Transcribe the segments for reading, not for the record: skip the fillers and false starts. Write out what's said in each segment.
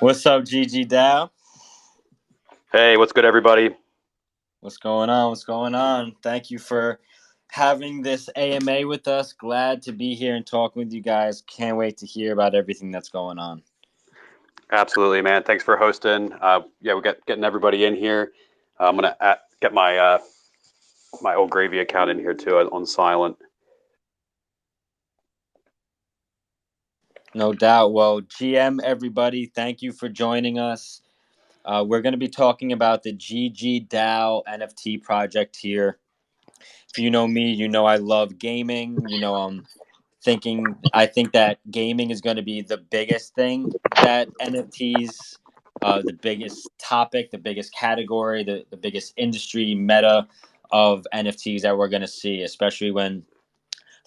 What's up, GG DAO? Hey, what's good, everybody? What's going on? What's going on? Thank you for having this AMA with us. Glad to be here and talking with you guys. Can't wait to hear about everything that's going on. Absolutely, man. Thanks for hosting. Yeah, we got getting everybody in here. I'm gonna get my old gravy account in here too on silent. No doubt. Well, GM, everybody, thank you for joining us. We're going to be talking about the GG DAO NFT project here. If you know me, you know I love gaming. I think that gaming is going to be the biggest thing that NFTs, the biggest topic, the biggest category, the biggest industry meta of NFTs that we're going to see, especially when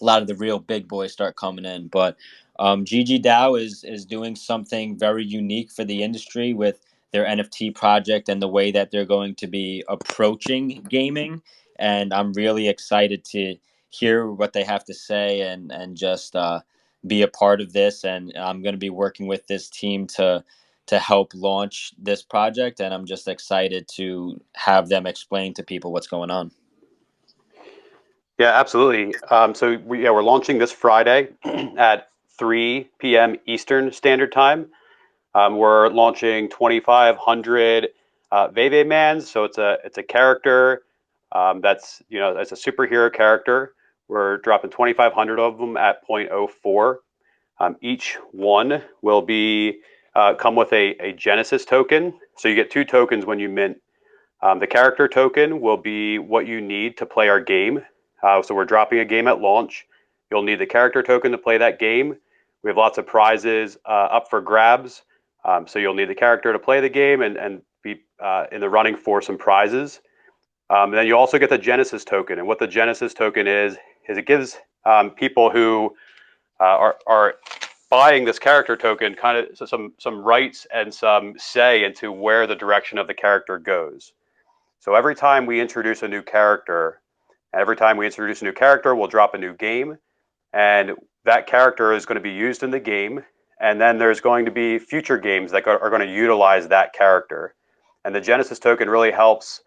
a lot of the real big boys start coming in. But GG DAO is doing something very unique for the industry with their NFT project and the way that they're going to be approaching gaming. And I'm really excited to hear what they have to say and just be a part of this. And I'm going to be working with this team to help launch this project. And I'm just excited to have them explain to people what's going on. Yeah, absolutely. We're launching this Friday at 3 p.m. Eastern Standard Time. We're launching 2,500 Veve Mans. So it's a character that's it's a superhero character. We're dropping 2,500 of them at 0.04. Each one will be come with a Genesis token. So you get two tokens when you mint. The character token will be what you need to play our game. So we're dropping a game at launch. You'll need the character token to play that game. We have lots of prizes up for grabs. So you'll need the character to play the game and be in the running for some prizes. And then you also get the Genesis token. And what the Genesis token is it gives people who are buying this character token kind of some rights and some say into where the direction of the character goes. So every time we introduce a new character, we'll drop a new game, and that character is going to be used in the game. And then there's going to be future games that are going to utilize that character. And the Genesis token really helps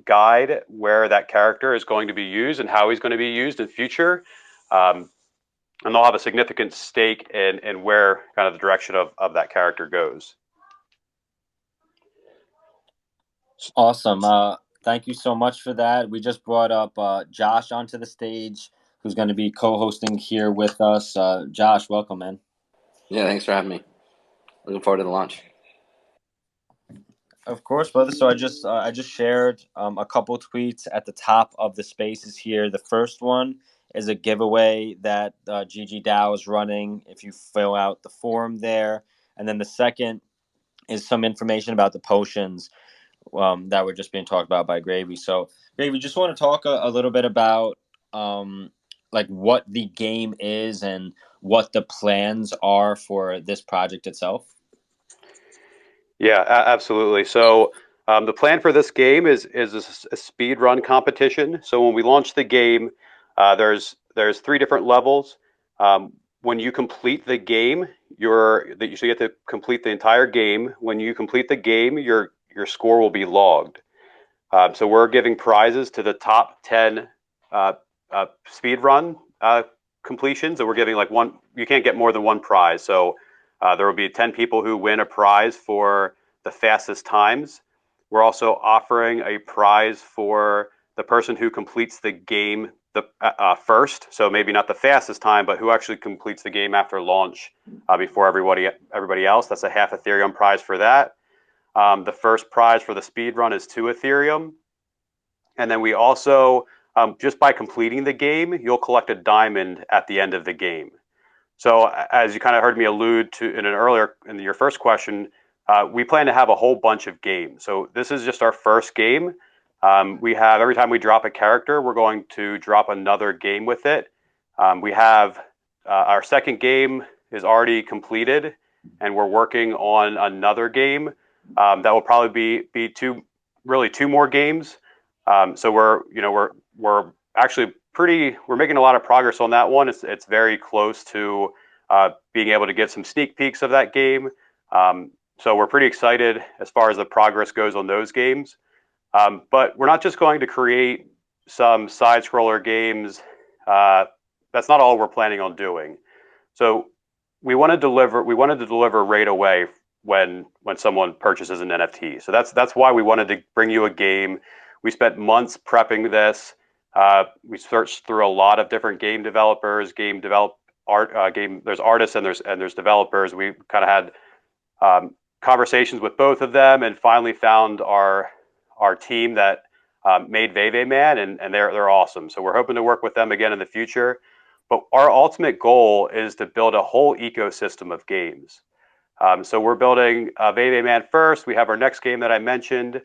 guide where that character is going to be used and how he's going to be used in future. And they'll have a significant stake in where kind of the direction of that character goes. Awesome. Thank you so much for that. We just brought up Josh onto the stage, who's going to be co-hosting here with us. Josh, welcome, man. Yeah, thanks for having me. Looking forward to the launch. Of course, brother. So I just shared a couple tweets at the top of the spaces here. The first one is a giveaway that GG DAO is running if you fill out the form there, and then the second is some information about the potions that were just being talked about by Gravy. So, Gravy, just want to talk a little bit about like what the game is and what the plans are for this project itself. Yeah, absolutely. So the plan for this game is a speed run competition. So when we launch the game, there's three different levels. When you complete the game, you get to complete the entire game. When you complete the game, your score will be logged. So we're giving prizes to the top 10 speed run completions. So we're giving like one. You can't get more than one prize. So there will be 10 people who win a prize for the fastest times. We're also offering a prize for the person who completes the game first. So maybe not the fastest time, but who actually completes the game after launch before everybody else. That's a half Ethereum prize for that. The first prize for the speed run is 2 Ethereum. And then we also, just by completing the game, you'll collect a diamond at the end of the game. So as you kind of heard me allude to in your first question, we plan to have a whole bunch of games. So this is just our first game. Every time we drop a character, we're going to drop another game with it. We have our second game is already completed, and we're working on another game that will probably be two more games. So we're actually we're making a lot of progress on that one. It's very close to being able to give some sneak peeks of that game. So we're pretty excited as far as the progress goes on those games. But we're not just going to create some side scroller games. That's not all we're planning on doing. So we wanted to deliver right away when someone purchases an NFT. So that's why we wanted to bring you a game. We spent months prepping this. We searched through a lot of different game developers, there's artists and there's developers. We kind of had conversations with both of them, and finally found our team that made Veve Man, and they're awesome. So we're hoping to work with them again in the future. But our ultimate goal is to build a whole ecosystem of games. So we're building Veve Man first. We have our next game that I mentioned.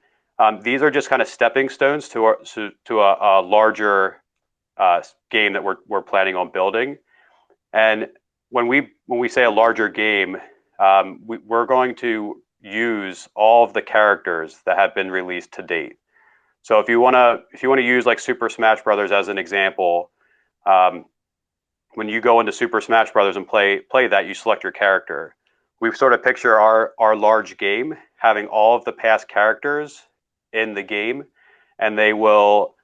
These are just kind of stepping stones to a larger game that we're planning on building. And when we say a larger game, we're going to use all of the characters that have been released to date. So if you want to use like Super Smash Brothers as an example, when you go into Super Smash Brothers and play that, you select your character. We sort of picture our large game having all of the past characters in the game, and they will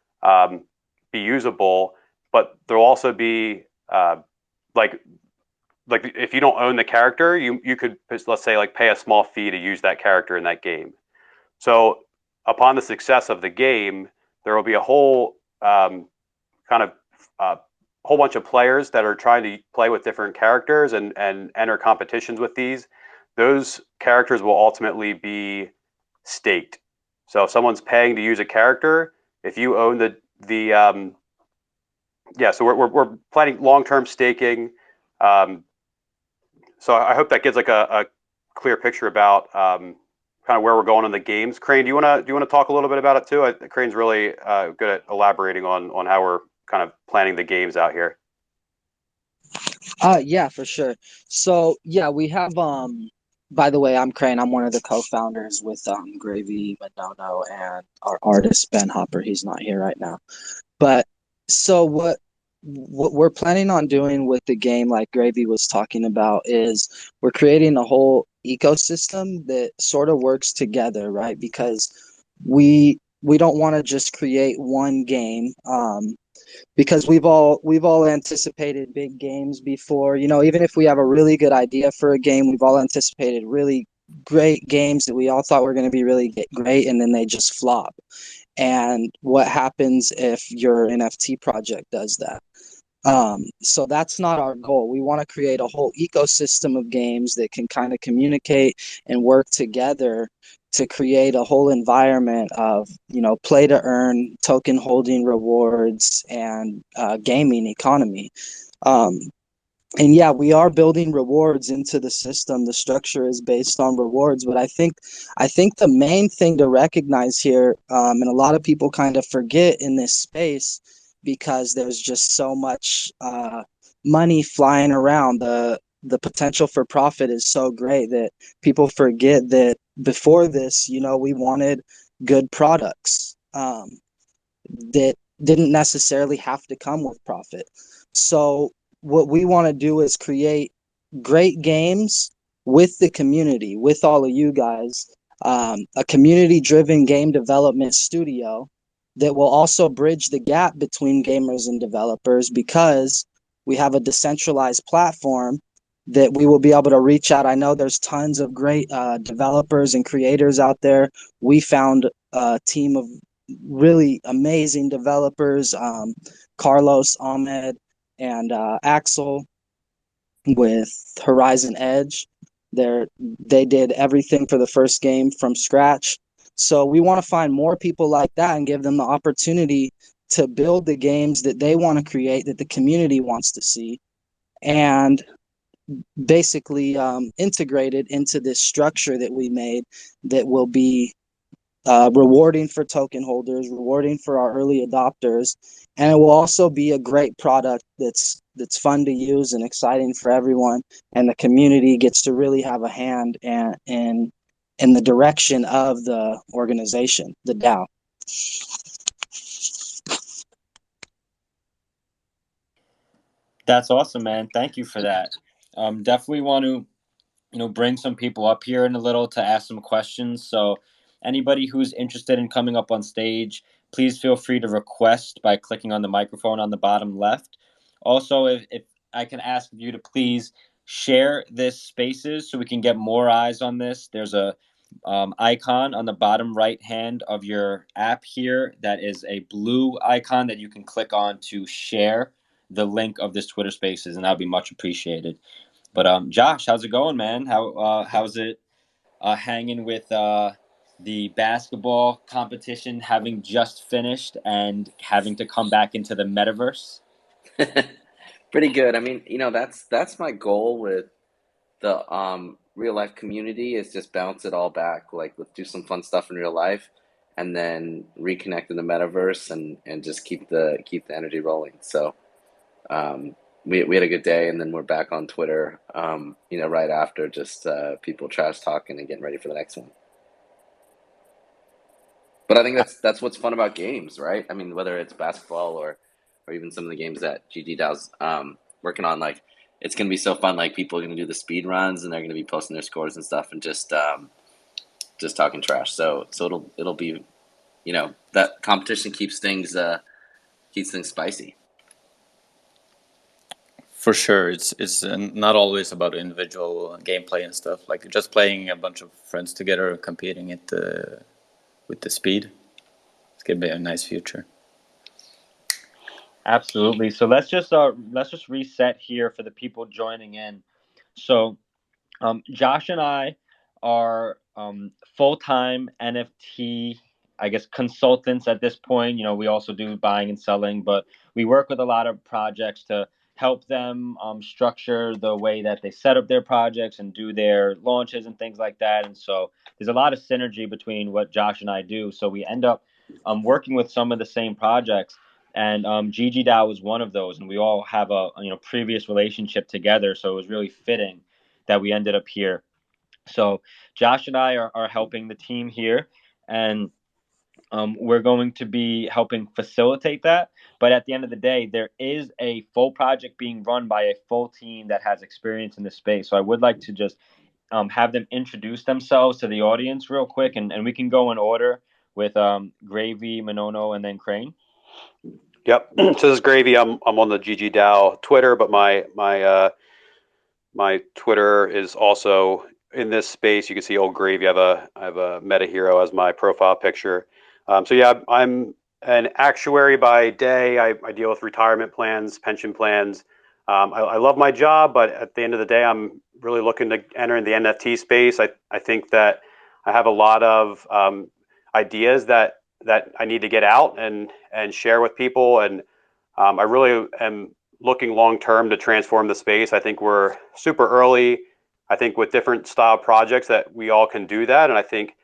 be usable, but there'll also be like if you don't own the character, you could, let's say, like pay a small fee to use that character in that game. So upon the success of the game, there will be a whole kind of whole bunch of players that are trying to play with different characters and enter competitions with these. Those characters will ultimately be staked. So if someone's paying to use a character, if you own so we're planning long-term staking. So I hope that gives like a clear picture about kind of where we're going in the games. Crane, do you want to talk a little bit about it too? Crane's really good at elaborating on how we're kind of planning the games out here. Yeah, for sure. So yeah, we have by the way, I'm Crane. I'm one of the co-founders with Gravy Manono and our artist Ben Hopper. He's not here right now. But so what we're planning on doing with the game, like Gravy was talking about, is we're creating a whole ecosystem that sort of works together, right? Because we don't want to just create one game. Because we've all anticipated big games before. You know, even if we have a really good idea for a game, we've all anticipated really great games that we all thought were going to be really great, and then they just flop. And what happens if your NFT project does that? So that's not our goal. We want to create a whole ecosystem of games that can kind of communicate and work together to create a whole environment of, you know, play to earn, token holding rewards, and gaming economy. Um, and yeah, we are building rewards into the system. The structure is based on rewards, but I think the main thing to recognize here, and a lot of people kind of forget in this space, because there's just so much money flying around. The potential for profit is so great that people forget that before this, you know, we wanted good products that didn't necessarily have to come with profit. So what we want to do is create great games with the community, with all of you guys, a community-driven game development studio that will also bridge the gap between gamers and developers, because we have a decentralized platform that we will be able to reach out. I know there's tons of great developers and creators out there. We found a team of really amazing developers, Carlos, Ahmed, and Axel with Horizon Edge. They did everything for the first game from scratch. So we want to find more people like that and give them the opportunity to build the games that they want to create, that the community wants to see, and basically integrated into this structure that we made that will be rewarding for token holders, rewarding for our early adopters, and it will also be a great product that's fun to use and exciting for everyone, and the community gets to really have a hand in the direction of the organization, the DAO. That's awesome, man. Thank you for that. Definitely want to bring some people up here in a little to ask some questions. So anybody who's interested in coming up on stage, please feel free to request by clicking on the microphone on the bottom left. Also, if I can ask you to please share this spaces so we can get more eyes on this. There's a icon on the bottom right hand of your app here that is a blue icon that you can click on to share the link of this Twitter Spaces, and that'll be much appreciated. But Josh, how's it going, man? How's it hanging with the basketball competition having just finished and having to come back into the metaverse? Pretty good. I mean, that's my goal with the real life community is just bounce it all back. Like, let's do some fun stuff in real life, and then reconnect in the metaverse and just keep the energy rolling. So we had a good day, and then we're back on Twitter. Right after, just people trash talking and getting ready for the next one. But I think that's what's fun about games, right? I mean, whether it's basketball or even some of the games that GG DAO's working on, like, it's gonna be so fun. Like, people are gonna do the speed runs and they're gonna be posting their scores and stuff and just talking trash. So it'll be, that competition keeps things spicy. For sure, it's not always about individual gameplay and stuff. Like, just playing a bunch of friends together, competing with the speed. It's gonna be a nice future. Absolutely. So let's just reset here for the people joining in. So Josh and I are full-time NFT, I guess, consultants at this point. We also do buying and selling, but we work with a lot of projects to help them structure the way that they set up their projects and do their launches and things like that. And so there's a lot of synergy between what Josh and I do. So we end up working with some of the same projects. And GG DAO is one of those, and we all have a previous relationship together. So it was really fitting that we ended up here. So Josh and I are helping the team here, and we're going to be helping facilitate that. But at the end of the day, there is a full project being run by a full team that has experience in this space. So I would like to just have them introduce themselves to the audience real quick, and we can go in order with Gravy, Manono, and then Crane. Yep. So this is Gravy. I'm on the GG DAO Twitter, but my Twitter is also in this space. You can see old Gravy. I have a meta hero as my profile picture. So yeah, I'm an actuary by day. I deal with retirement plans, pension plans. I love my job, but at the end of the day, I'm really looking to enter in the NFT space. I think that I have a lot of ideas that I need to get out and share with people, and I really am looking long term to transform the space. I think we're super early. I think with different style projects that we all can do that, and I think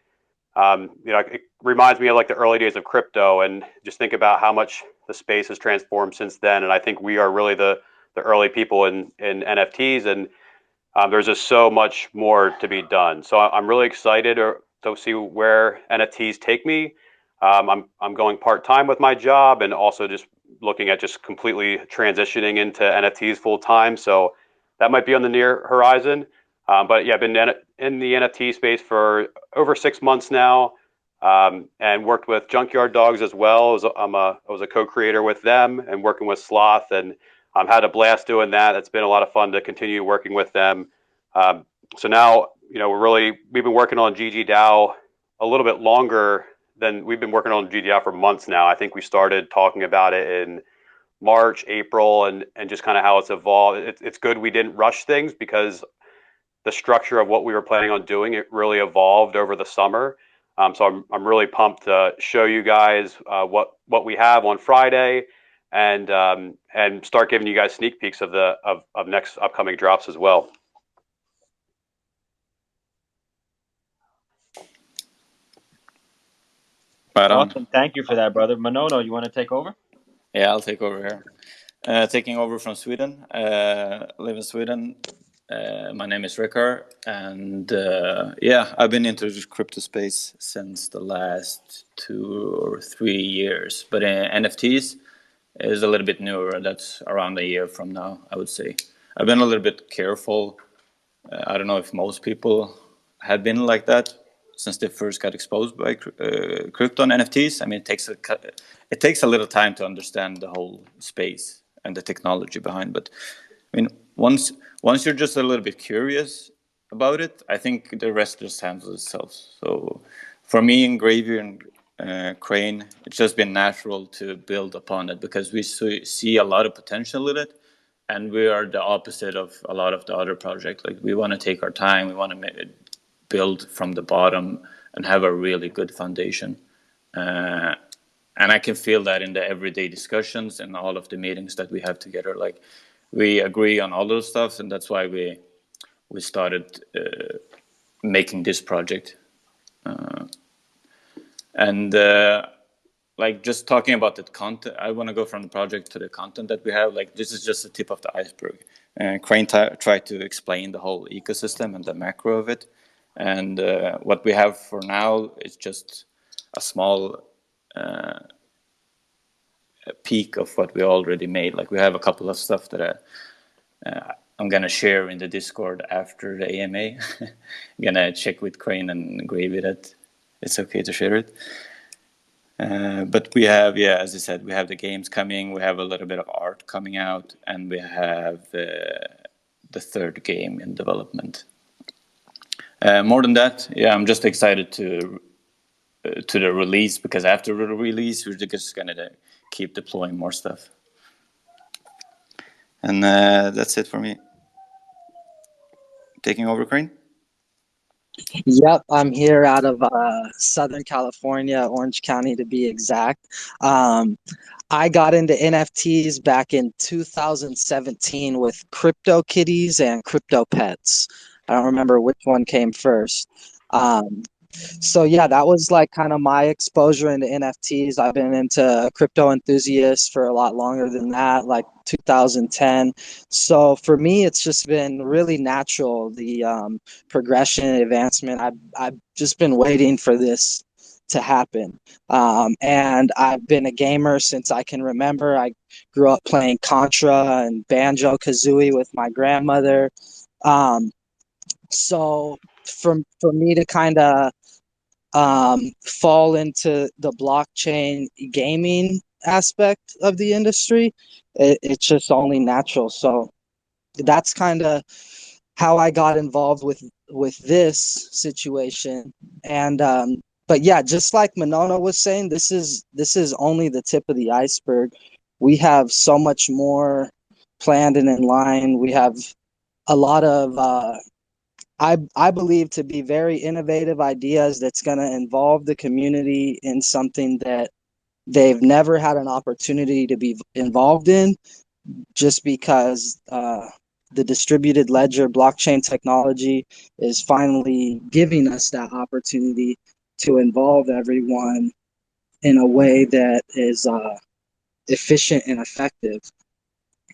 it reminds me of like the early days of crypto, and just think about how much the space has transformed since then. And I think we are really the early people in NFTs, and there's just so much more to be done. So I'm really excited to see where NFTs take me. I'm going part-time with my job, and also just looking at just completely transitioning into NFTs full-time. So that might be on the near horizon. But yeah, I've been in the NFT space for over 6 months now, and worked with Junkyard Dogs as well. I was a co-creator with them and working with Sloth, and had a blast doing that. It's been a lot of fun to continue working with them. So now, we've been working on GG DAO a little bit longer than we've been working on GG DAO for months now. I think we started talking about it in March, April, and just kind of how it's evolved. It's good we didn't rush things, because the structure of what we were planning on doing, it really evolved over the summer. So I'm really pumped to show you guys what we have on Friday, and start giving you guys sneak peeks of next upcoming drops as well. Right on. Awesome. Thank you for that, brother. Manono, you want to take over? Yeah, I'll take over here. Taking over from Sweden. Live in Sweden. My name is Rickard, and I've been into the crypto space since the last 2 or 3 years. But NFTs is a little bit newer. That's around a year from now, I would say. I've been a little bit careful I don't know if most people have been like that since they first got exposed by crypto and NFTs. I mean, it takes a little time to understand the whole space and the technology behind. But I mean, once you're just a little bit curious about it, I think the rest just handles itself. So for me and Gravy and Crane, it's just been natural to build upon it because we see a lot of potential in it. And we are the opposite of a lot of the other projects. Like, we want to take our time. We want to build from the bottom and have a really good foundation. And I can feel that in the everyday discussions and all of the meetings that we have together. Like, we agree on all those stuff, and that's why we started making this project. Like, just talking about the content, I want to go from the project to the content that we have. Like, this is just the tip of the iceberg. Crane tried to explain the whole ecosystem and the macro of it. And what we have for now is just a small peak of what we already made. Like, we have a couple of stuff that I'm going to share in the Discord after the AMA. I'm going to check with Crane and Gravy that it's okay to share it. But we have, as I said, we have the games coming, we have a little bit of art coming out, and we have the third game in development. More than that, I'm just excited to the release, because after the release, we're just going to keep deploying more stuff. And that's it for me. Taking over, Crane? Yep, I'm here out of Southern California, Orange County to be exact. I got into NFTs back in 2017 with Crypto Kitties and Crypto Pets. I don't remember which one came first. So yeah, that was like kind of my exposure into NFTs. I've been into crypto enthusiasts for a lot longer than that, like 2010. So for me, it's just been really natural, the progression and advancement. I've just been waiting for this to happen. And I've been a gamer since I can remember. I grew up playing Contra and Banjo-Kazooie with my grandmother. So for me to kind of fall into the blockchain gaming aspect of the industry, it's just only natural. So that's kind of how I got involved with this situation. And but yeah, just like Monona was saying, this is only the tip of the iceberg. We have so much more planned and in line. We have a lot of I believe to be very innovative ideas that's going to involve the community in something that they've never had an opportunity to be involved in, just because the distributed ledger blockchain technology is finally giving us that opportunity to involve everyone in a way that is efficient and effective.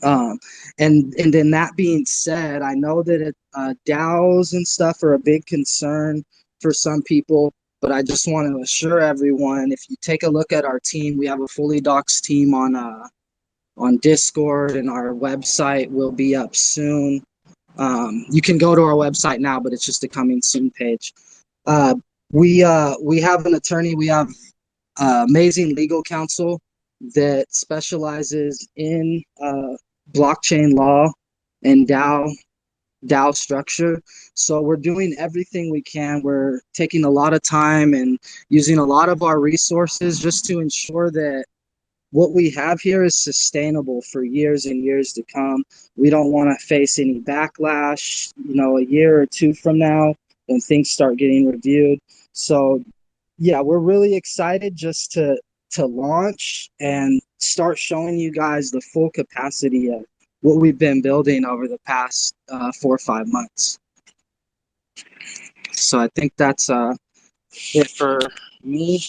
And then that being said, I know that DAOs and stuff are a big concern for some people, but I just want to assure everyone, if you take a look at our team, we have a fully doxed team on Discord, and our website will be up soon. You can go to our website now, but it's just a coming soon page. We have an attorney. We have amazing legal counsel that specializes in blockchain law and DAO structure. So we're doing everything we can. We're taking a lot of time and using a lot of our resources just to ensure that what we have here is sustainable for years and years to come. We don't want to face any backlash, a year or two from now when things start getting reviewed. So yeah, we're really excited just to launch and start showing you guys the full capacity of what we've been building over the past 4 or 5 months. So I think that's it for me.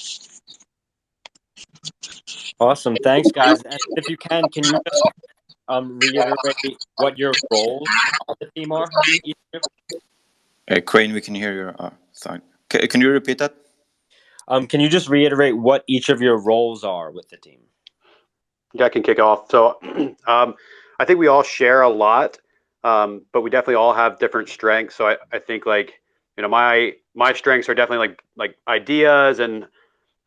Awesome. Thanks, guys. And if you can you just reiterate what your roles on the team are? Crane, we can hear your thought. Can you repeat that? Can you just reiterate what each of your roles are with the team? Yeah, I can kick off. So I think we all share a lot but we definitely all have different strengths. So I think like, my strengths are definitely like ideas and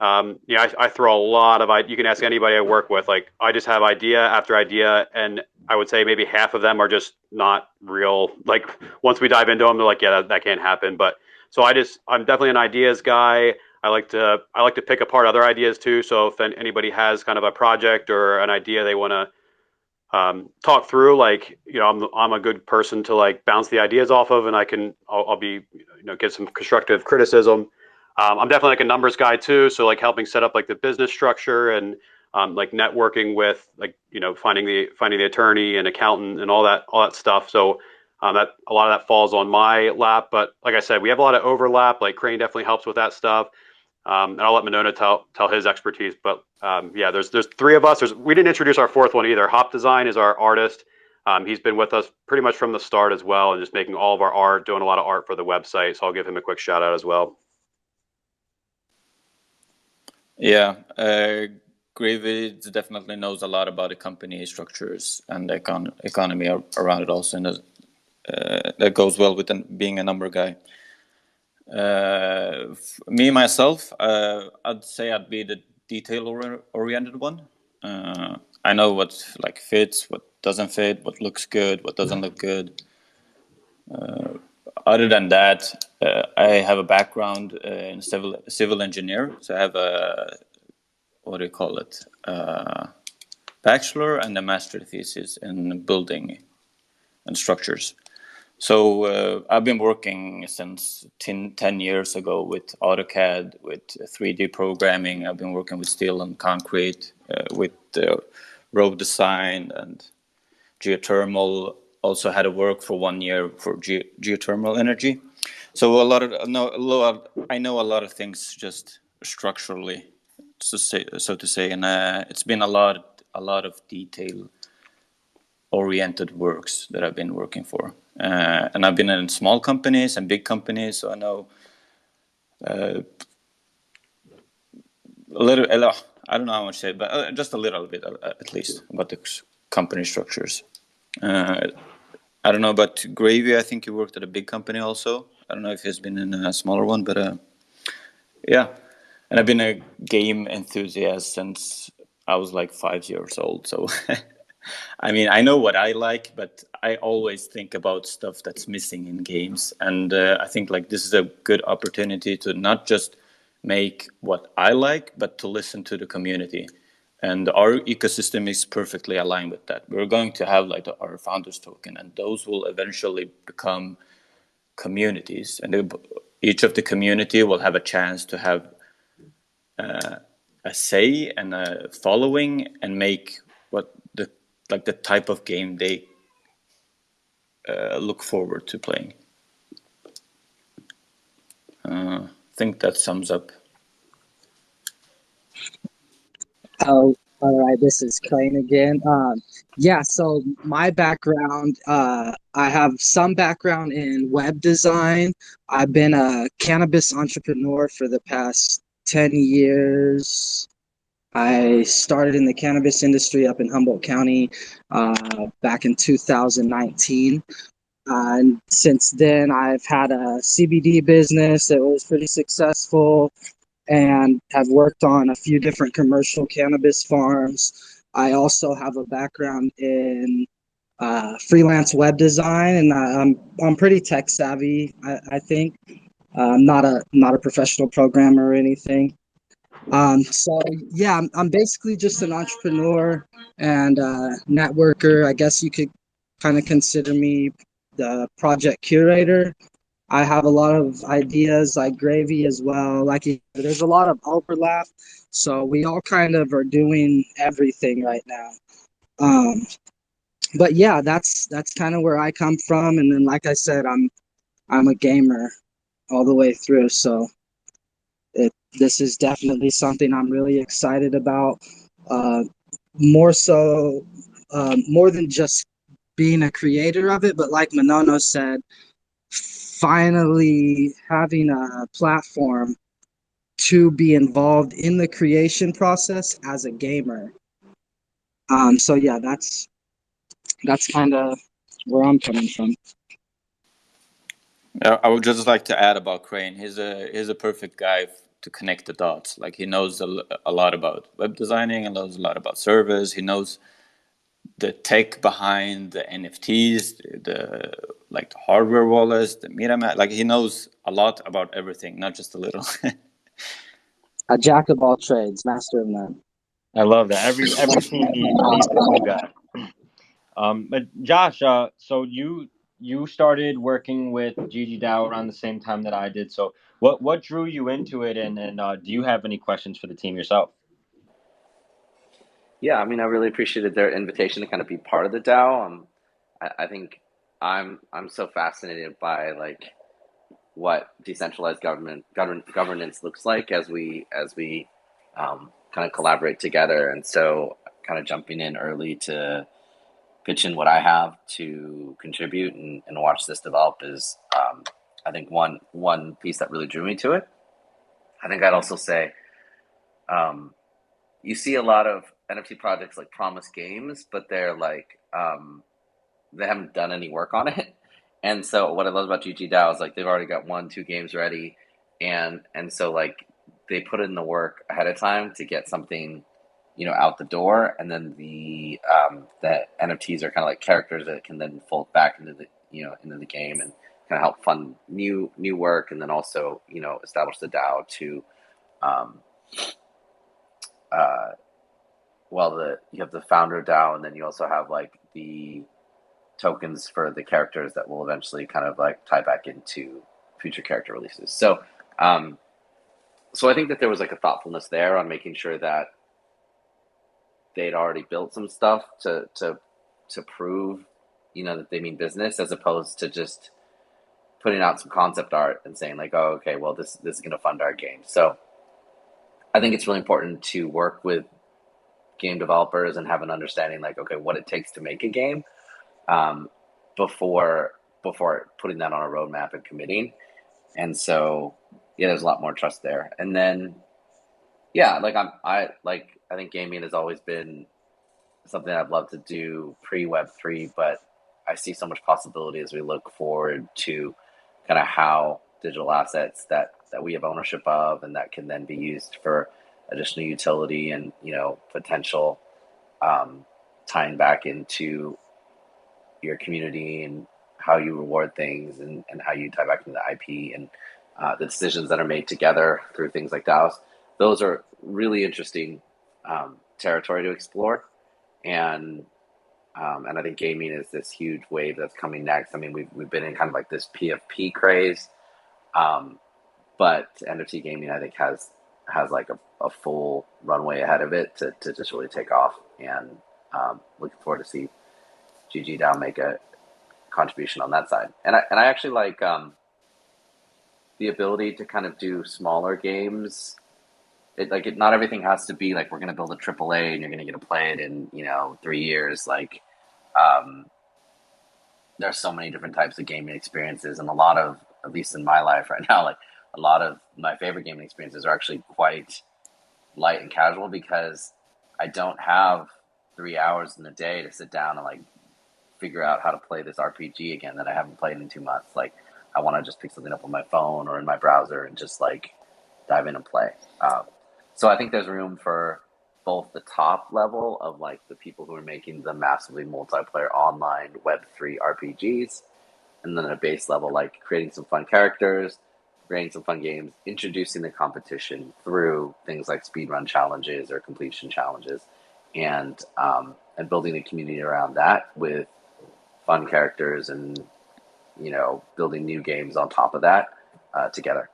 I throw a lot of, you can ask anybody I work with, like I just have idea after idea, and I would say maybe half of them are just not real. Like once we dive into them, they're like, yeah, that can't happen. But so I'm definitely an ideas guy. I like to pick apart other ideas too. So if anybody has kind of a project or an idea they want to talk through, like, I'm a good person to like bounce the ideas off of, and I'll be, get some constructive criticism. I'm definitely like a numbers guy too, so like helping set up like the business structure and like networking with like, finding the attorney and accountant and all that stuff. So that a lot of that falls on my lap. But like I said, we have a lot of overlap. Like Crane definitely helps with that stuff. And I'll let Monona tell his expertise. But yeah, there's three of us. We didn't introduce our fourth one either. Hop Design is our artist. He's been with us pretty much from the start as well, and just making all of our art, doing a lot of art for the website. So I'll give him a quick shout out as well. Yeah, Gravy definitely knows a lot about the company structures and the economy around it also, and that goes well with being a number guy. Me myself, I'd say I'd be the detail-oriented one. I know what like fits, what doesn't fit, what looks good, what doesn't look good. Other than that, I have a background in civil engineer, so I have a bachelor and a master thesis in building and structures. So I've been working since 10 years ago with AutoCAD, with 3D programming. I've been working with steel and concrete, with road design and geothermal. Also had to work for 1 year for geothermal energy. So I know a lot of things just structurally, so to say, and it's been a lot of detail-oriented works that I've been working for. And I've been in small companies and big companies, so I know a little. I don't know how much to say, but just a little bit, at least, about the company structures. I don't know about Gravy. I think you worked at a big company also. I don't know if he's been in a smaller one, but yeah. And I've been a game enthusiast since I was like 5 years old, so. I mean, I know what I like, but I always think about stuff that's missing in games. And I think like this is a good opportunity to not just make what I like, but to listen to the community. And our ecosystem is perfectly aligned with that. We're going to have like our founders token, and those will eventually become communities. And each of the community will have a chance to have a say and a following and make what the type of game they look forward to playing. I think that sums up. Oh, all right. This is Crane again. Yeah. So my background, I have some background in web design. I've been a cannabis entrepreneur for the past 10 years. I started in the cannabis industry up in Humboldt County back in 2019. And since then, I've had a CBD business that was pretty successful and have worked on a few different commercial cannabis farms. I also have a background in freelance web design, and I'm pretty tech savvy. I think I'm not a professional programmer or anything. So yeah, I'm basically just an entrepreneur and networker. I guess you could kind of consider me the project curator. I have a lot of ideas like Gravy as well. There's a lot of overlap, so we all kind of are doing everything right now. But yeah, that's kind of where I come from. And then, like I said, I'm a gamer all the way through, so this is definitely something I'm really excited about. More so, more than just being a creator of it, but like Manono said, finally having a platform to be involved in the creation process as a gamer. So yeah, that's kind of where I'm coming from. I would just like to add about Crane. He's a perfect guy to connect the dots. Like he knows a lot about web designing and knows a lot about servers. He knows the tech behind the NFTs, the hardware wallets, the MetaMask. Like he knows a lot about everything, not just a little. A jack of all trades, master of none. I love that. Every team needs a cool guy. But Josh, so you started working with GG DAO around the same time that I did. So what drew you into it, and do you have any questions for the team yourself? Yeah, I mean, I really appreciated their invitation to kind of be part of the DAO. I think I'm so fascinated by like what decentralized governance looks like as we kind of collaborate together, and so kind of jumping in early to pitch in what I have to contribute and watch this develop is I think one piece that really drew me to it. I think I'd also say you see a lot of NFT projects like promise games, but they're like they haven't done any work on it. And so what I love about GG DAO is like they've already got 1-2 games ready, and so like they put in the work ahead of time to get something out the door, and then the NFTs are kind of like characters that can then fold back into the into the game and kind of help fund new work, and then also establish the DAO to you have the founder DAO, and then you also have like the tokens for the characters that will eventually kind of like tie back into future character releases. So I think that there was like a thoughtfulness there on making sure that they'd already built some stuff to prove that they mean business, as opposed to just putting out some concept art and saying like, oh, okay, well this is going to fund our game. So I think it's really important to work with game developers and have an understanding like, okay, what it takes to make a game before putting that on a roadmap and committing. And so there's a lot more trust there. And then I think gaming has always been something I'd love to do pre-Web3, but I see so much possibility as we look forward to kind of how digital assets that we have ownership of and that can then be used for additional utility and potential tying back into your community and how you reward things and how you tie back into the IP and the decisions that are made together through things like DAOs. Those are really interesting territory to explore, and I think gaming is this huge wave that's coming next. I mean, we've been in kind of like this PFP craze, but NFT gaming I think has like a full runway ahead of it to just really take off, and looking forward to see GG DAO make a contribution on that side. And I actually like the ability to kind of do smaller games. Not everything has to be like we're going to build a AAA and you're going to get to play it in 3 years. Like there's so many different types of gaming experiences, and a lot of, at least in my life right now, like a lot of my favorite gaming experiences are actually quite light and casual because I don't have 3 hours in the day to sit down and like figure out how to play this RPG again that I haven't played in 2 months. Like I want to just pick something up on my phone or in my browser and just like dive in and play. So I think there's room for both the top level of like the people who are making the massively multiplayer online Web3 RPGs, and then a base level like creating some fun characters, creating some fun games, introducing the competition through things like speedrun challenges or completion challenges, and building a community around that with fun characters and building new games on top of that together.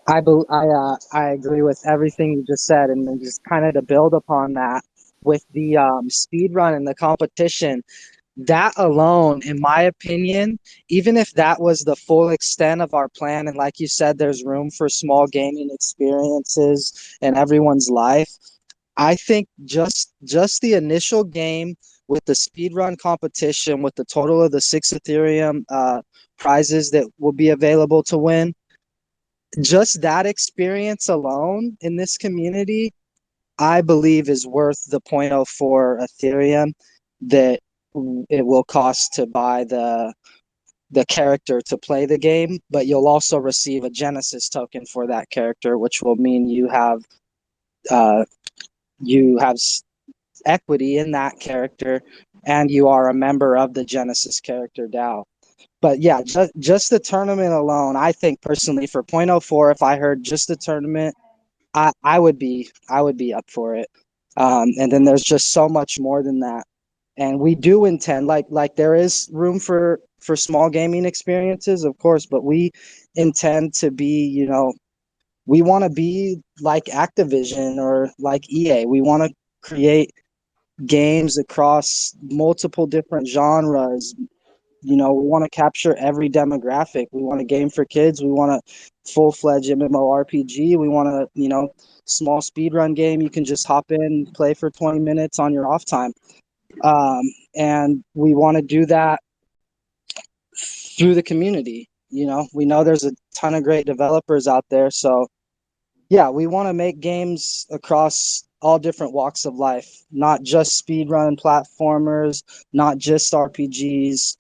I agree with everything you just said, and then just kind of to build upon that with the speed run and the competition. That alone, in my opinion, even if that was the full extent of our plan, and like you said, there's room for small gaming experiences in everyone's life, I think just the initial game with the speedrun competition, with the total of the 6 Ethereum prizes that will be available to win, just that experience alone in this community I believe is worth the 0.04 Ethereum that it will cost to buy the character to play the game, but you'll also receive a Genesis token for that character, which will mean uh, you have equity in that character, and you are a member of the Genesis character DAO. But yeah, just the tournament alone, I think personally for 0.04, if I heard just the tournament, I would be up for it. And then there's just so much more than that. And we do intend, like there is room for small gaming experiences, of course, but we intend to be, we want to be like Activision or like EA. We want to create games across multiple different genres. We want to capture every demographic. We want a game for kids. We want a full-fledged MMORPG. We want a, small speedrun game you can just hop in, play for 20 minutes on your off time. And we want to do that through the community. We know there's a ton of great developers out there. So yeah, we want to make games across all different walks of life, not just speedrun platformers, not just RPGs.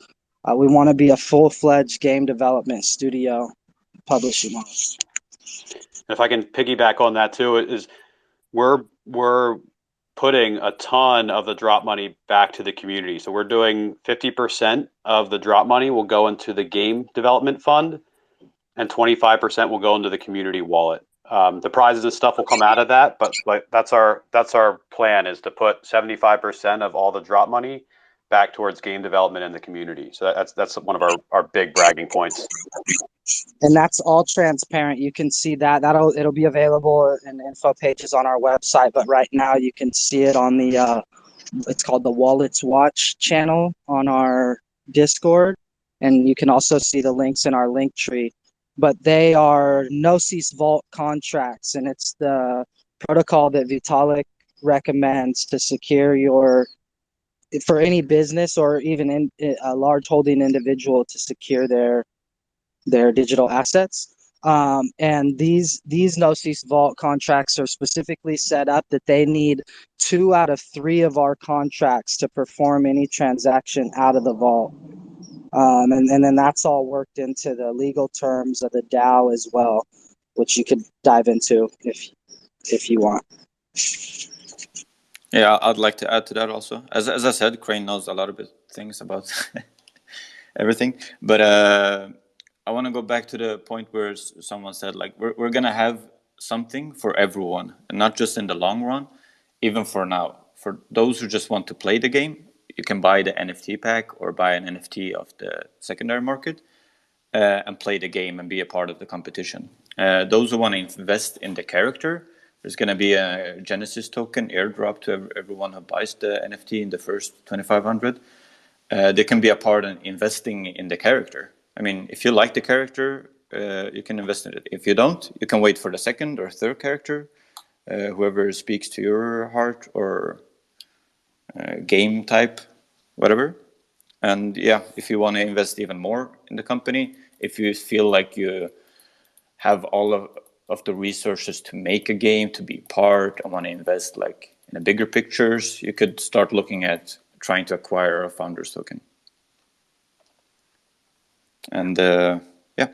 We want to be a full-fledged game development studio publishing house. If I can piggyback on that too, is we're putting a ton of the drop money back to the community. So we're doing 50% of the drop money will go into the game development fund, and 25% will go into the community wallet. The prizes and stuff will come out of that, but like that's our plan, is to put 75% of all the drop money back towards game development in the community. So that's one of our big bragging points. And that's all transparent. You can see that. It'll be available in info pages on our website, but right now you can see it on the it's called the Wallets Watch channel on our Discord, and you can also see the links in our link tree. But they are Gnosis Vault contracts, and it's the protocol that Vitalik recommends to secure for any business or even a large holding individual to secure their digital assets. And these Gnosis Vault contracts are specifically set up that they need 2 out of 3 of our contracts to perform any transaction out of the vault. And then that's all worked into the legal terms of the DAO as well, which you could dive into if you want. Yeah, I'd like to add to that also. As I said, Crane knows a lot of things about everything, but I want to go back to the point where someone said, like, we're going to have something for everyone, and not just in the long run, even for now. For those who just want to play the game, you can buy the NFT pack or buy an NFT of the secondary market and play the game and be a part of the competition. Those who want to invest in the character, there's going to be a Genesis token airdrop to everyone who buys the NFT in the first 2,500. They can be a part in investing in the character. I mean, if you like the character, you can invest in it. If you don't, you can wait for the second or third character, whoever speaks to your heart or game type, whatever. And yeah, if you want to invest even more in the company, if you feel like you have all of the resources to make a game, to be part, and want to invest like in the bigger pictures, you could start looking at trying to acquire a founder's token. And yeah.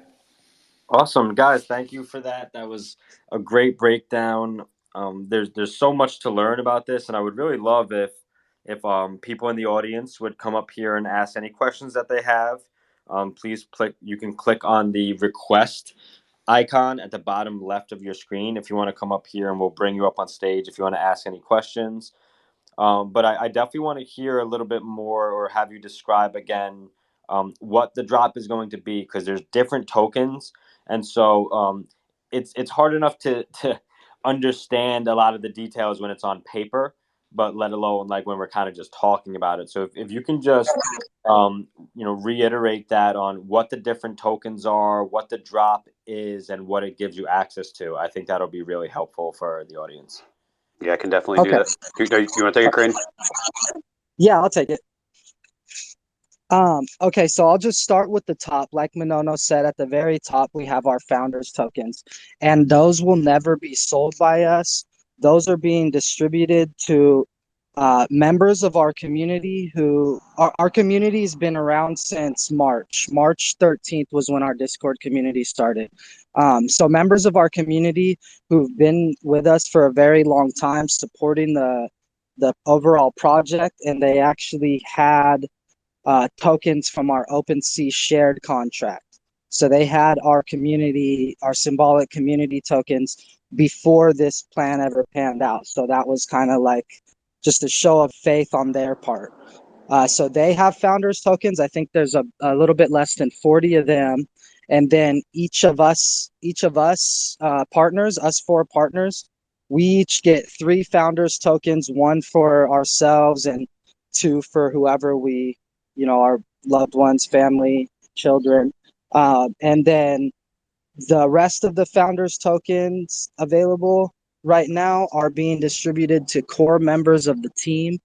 Awesome, guys. Thank you for that. That was a great breakdown. There's so much to learn about this, and I would really love if people in the audience would come up here and ask any questions that they have. Please click. You can click on the request icon at the bottom left of your screen if you want to come up here, and we'll bring you up on stage if you want to ask any questions. But I definitely want to hear a little bit more, or have you describe again what the drop is going to be, because there's different tokens, and so it's hard enough to understand a lot of the details when it's on paper, but let alone like when we're kind of just talking about it. So if you can just reiterate that on what the different tokens are, what the drop is, and what it gives you access to, I think that'll be really helpful for the audience. Yeah, I can definitely do that. You want to take it, Crane? Yeah, I'll take it. Okay, so I'll just start with the top. Like Manono said, at the very top, we have our founders tokens, and those will never be sold by us. those are being distributed to members of our community who our community has been around since March 13th was when our Discord community started. So members of our community who've been with us for a very long time supporting the overall project, and they actually had tokens from our OpenSea shared contract. So they had our community, our symbolic community tokens before this plan ever panned out. So that was kind of like just a show of faith on their part. So they have founders tokens. I think there's a little bit less than 40 of them. And then each of us partners, us four partners, we each get 3 founders tokens, 1 for ourselves and 2 for whoever we, our loved ones, family, children. And then the rest of the founders tokens available right now are being distributed to core members of the team.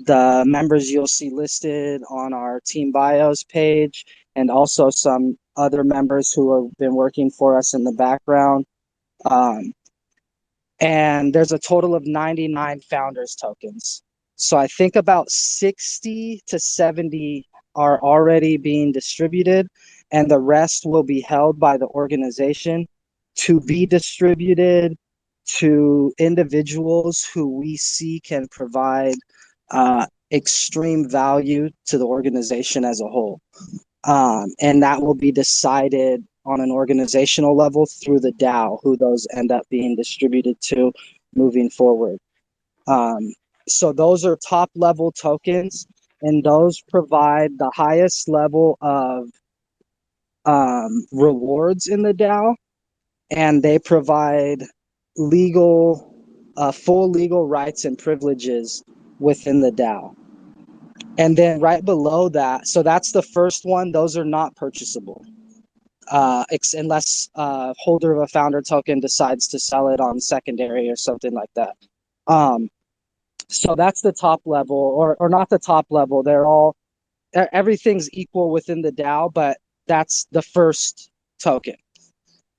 The members you'll see listed on our team bios page, and also some other members who have been working for us in the background. And there's a total of 99 founders tokens. So I think about 60 to 70 are already being distributed, and the rest will be held by the organization to be distributed to individuals who we see can provide extreme value to the organization as a whole. And that will be decided on an organizational level through the DAO, who those end up being distributed to moving forward. So those are top level tokens, and those provide the highest level of rewards in the DAO, and they provide full legal rights and privileges within the DAO. And then right below that, so that's the first one. Those are not purchasable unless holder of a founder token decides to sell it on secondary or something like that. So that's the top level, or not the top level. Everything's equal within the DAO, but that's the first token.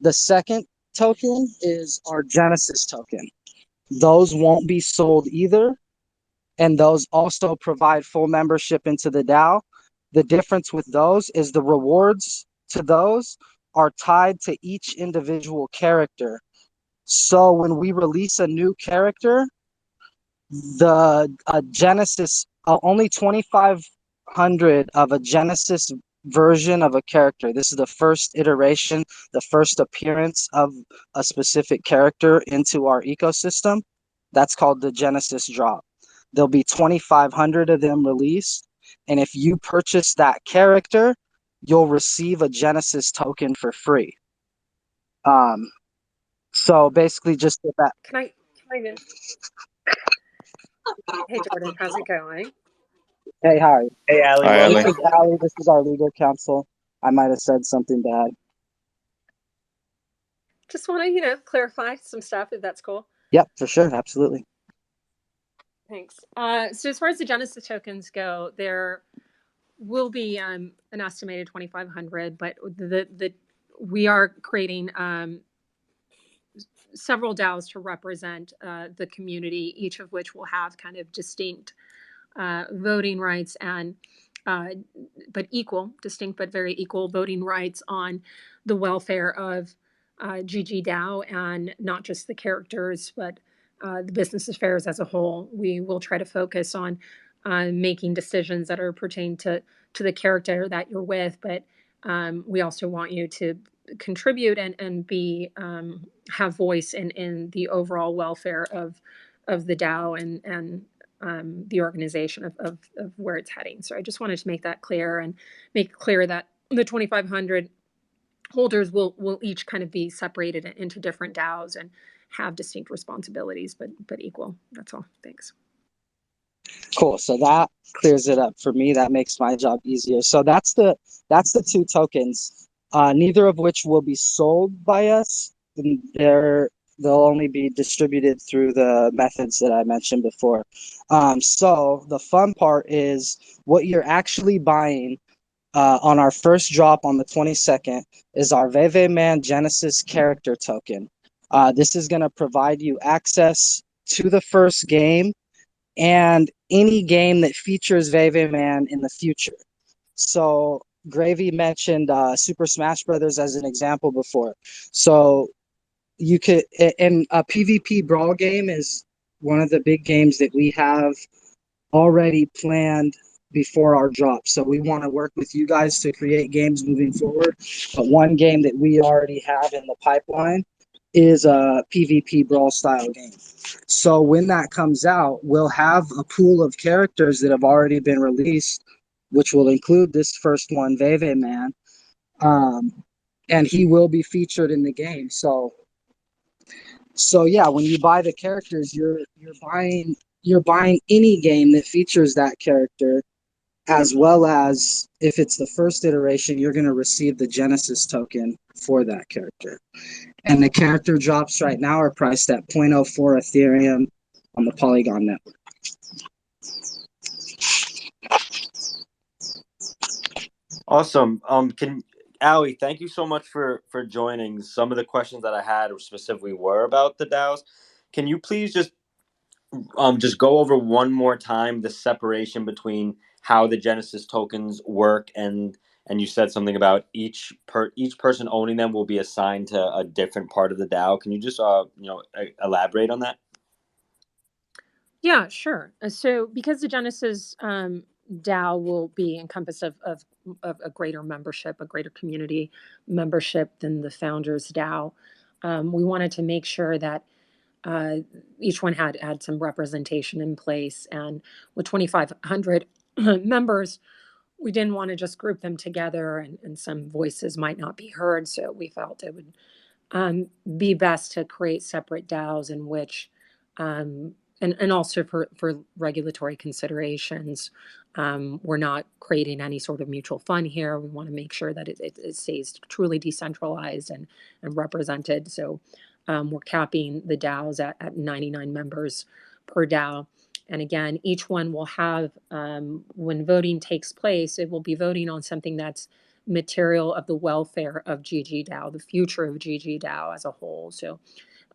The second token is our Genesis token. Those won't be sold either, and those also provide full membership into the DAO. The difference with those is the rewards to those are tied to each individual character. So when we release a new character, the Genesis, only 2,500 of a Genesis version of a character. This is the first iteration, the first appearance of a specific character into our ecosystem. That's called the Genesis drop. There'll be 2,500 of them released. And if you purchase that character, you'll receive a Genesis token for free. So basically just get that. Can I Hey Jordan, how's it going? Hey, hi. Hey, Ali. Hi, Welcome. Ali. This is Ali. This is our legal counsel. I might have said something bad. Just want to, clarify some stuff if that's cool. Yep, for sure. Absolutely. Thanks. So as far as the Genesis tokens go, there will be an estimated 2,500, but we are creating several DAOs to represent the community, each of which will have kind of distinct voting rights and but distinct but very equal voting rights on the welfare of GG DAO, and not just the characters, but the business affairs as a whole. We will try to focus on making decisions that are pertain to the character that you're with, but we also want you to contribute and be have voice in the overall welfare of the DAO and the organization of where it's heading. So I just wanted to make that clear and make it clear that the 2,500 holders will each kind of be separated into different DAOs and have distinct responsibilities, but equal. That's all. Thanks. Cool. So that clears it up for me. That makes my job easier. So that's the 2 tokens, neither of which will be sold by us. And they'll only be distributed through the methods that I mentioned before. So the fun part is what you're actually buying on our first drop on the 22nd is our Veve Man Genesis character token. This is going to provide you access to the first game and any game that features Veve Man in the future. So Gravy mentioned Super Smash Brothers as an example before. So you could, and a PvP brawl game is one of the big games that we have already planned before our drop. So we want to work with you guys to create games moving forward. But one game that we already have in the pipeline is a PvP brawl style game. So when that comes out, we'll have a pool of characters that have already been released, which will include this first one, Veve Man. And he will be featured in the game. So yeah, when you buy the characters, you're buying any game that features that character, as well as if it's the first iteration, you're going to receive the Genesis token for that character. And the character drops right now are priced at 0.04 Ethereum on the Polygon network. Awesome. Ali, thank you so much for joining. Some of the questions that I had specifically were about the DAOs. Can you please just go over one more time the separation between how the Genesis tokens work, and you said something about each person owning them will be assigned to a different part of the DAO. Can you just elaborate on that? Yeah, sure. So because the Genesis DAO will be encompassed of a greater membership, a greater community membership than the founders DAO, we wanted to make sure that each one had some representation in place. And with 2,500 members, we didn't want to just group them together, and some voices might not be heard. So we felt it would be best to create separate DAOs in which, and also for regulatory considerations, we're not creating any sort of mutual fund here. We want to make sure that it stays truly decentralized and represented. So we're capping the DAOs at 99 members per DAO. And again, each one will have, when voting takes place, it will be voting on something that's material of the welfare of GG DAO, the future of GG DAO as a whole. So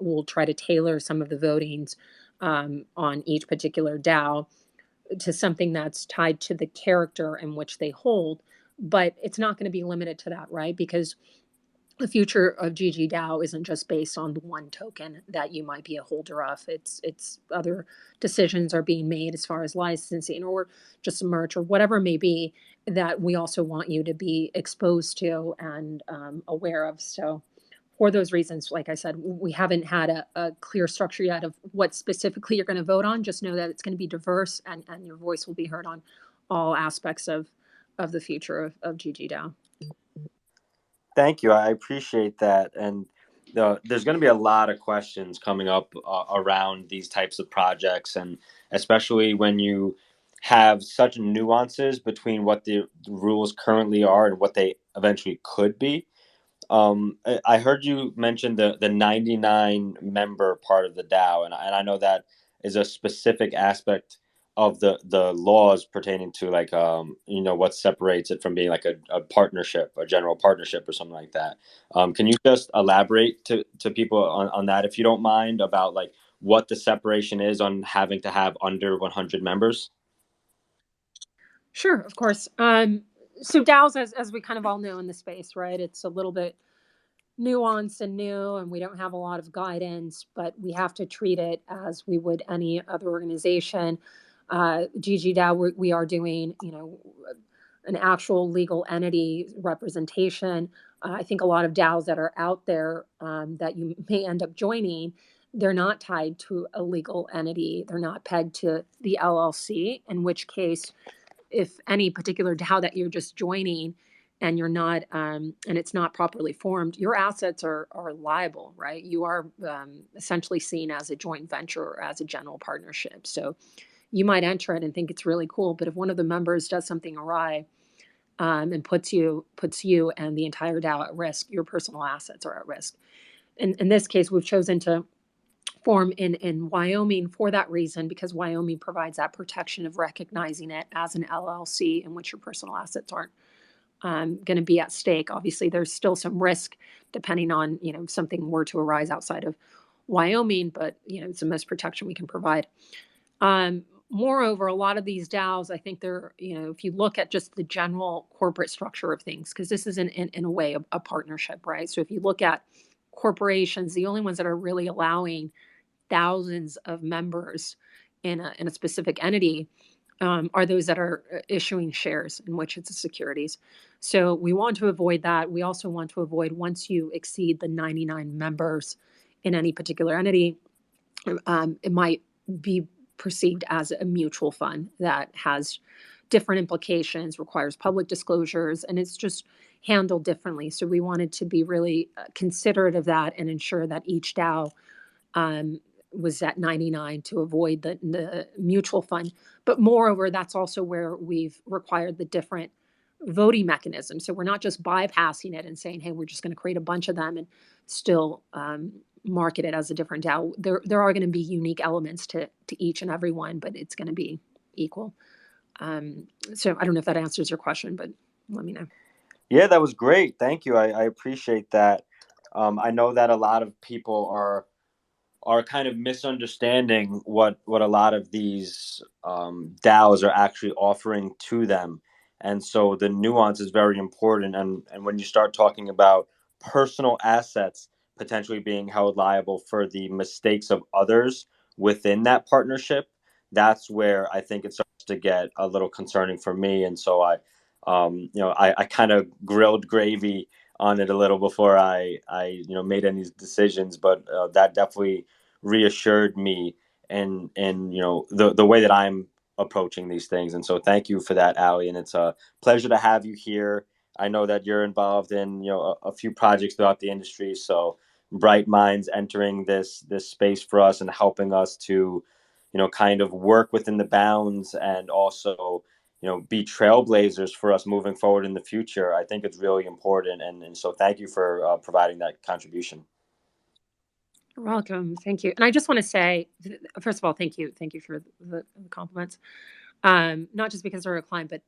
we'll try to tailor some of the votings on each particular DAO to something that's tied to the character in which they hold. But it's not going to be limited to that, right? Because the future of GG DAO isn't just based on the one token that you might be a holder of. It's other decisions are being made as far as licensing or just merch or whatever it may be that we also want you to be exposed to and aware of. So for those reasons, like I said, we haven't had a clear structure yet of what specifically you're going to vote on. Just know that it's going to be diverse and your voice will be heard on all aspects of the future of GG DAO. Thank you. I appreciate that. And there's going to be a lot of questions coming up around these types of projects, and especially when you have such nuances between what the rules currently are and what they eventually could be. I heard you mention the 99 member part of the DAO, and I know that is a specific aspect of the laws pertaining to like what separates it from being like a partnership, a general partnership or something like that. Can you just elaborate to people on that, if you don't mind, about like what the separation is on having to have under 100 members? Sure, of course. So DAOs, as we kind of all know in the space, right? It's a little bit nuanced and new, and we don't have a lot of guidance, but we have to treat it as we would any other organization. GG DAO, we are doing, an actual legal entity representation. I think a lot of DAOs that are out there that you may end up joining, they're not tied to a legal entity. They're not pegged to the LLC, in which case, if any particular DAO that you're just joining and you're not, and it's not properly formed, your assets are liable, right? You are essentially seen as a joint venture or as a general partnership. So you might enter it and think it's really cool, but if one of the members does something awry and puts you and the entire DAO at risk, your personal assets are at risk. In this case, we've chosen to form in Wyoming for that reason, because Wyoming provides that protection of recognizing it as an LLC in which your personal assets going to be at stake. Obviously, there's still some risk depending on, you know, if something were to arise outside of Wyoming, but, you know, it's the most protection we can provide. Moreover, a lot of these DAOs, I think they're, you know, if you look at just the general corporate structure of things, because this is in a way a partnership, right? So if you look at corporations, the only ones that are really allowing thousands of members in a specific entity are those that are issuing shares in which it's a securities. So we want to avoid that. We also want to avoid, once you exceed the 99 members in any particular entity, it might be perceived as a mutual fund that has different implications, requires public disclosures, and it's just handled differently. So we wanted to be really considerate of that and ensure that each DAO was at 99 to avoid the mutual fund. But moreover, that's also where we've required the different voting mechanisms. So we're not just bypassing it and saying, hey, we're just going to create a bunch of them and still market it as a different DAO. There are going to be unique elements to each and every one, but it's going to be equal. So I don't know if that answers your question, but let me know. Yeah, that was great. Thank you. I appreciate that. I know that a lot of people are kind of misunderstanding what a lot of these DAOs are actually offering to them. And so the nuance is very important. And when you start talking about personal assets potentially being held liable for the mistakes of others within that partnership, that's where I think it starts to get a little concerning for me. And so I kind of grilled gravy on it a little before I made any decisions, but that definitely reassured me and the way that I'm approaching these things. And so thank you for that, Ali. And it's a pleasure to have you here. I know that you're involved in a few projects throughout the industry. So bright minds entering this space for us and helping us to kind of work within the bounds and also be trailblazers for us moving forward in the future. I think it's really important. And so thank you for providing that contribution. You're welcome. Thank you. And I just want to say, first of all, thank you. Thank you for the compliments. Not just because they're a client, but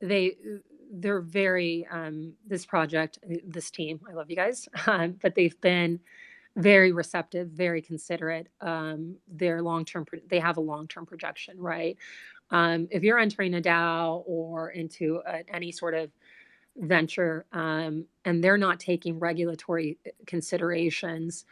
they're very, this project, this team, I love you guys, but they've been very receptive, very considerate. They're long-term, they have a long-term projection, right? If you're entering a DAO or into any sort of venture, and they're not taking regulatory considerations,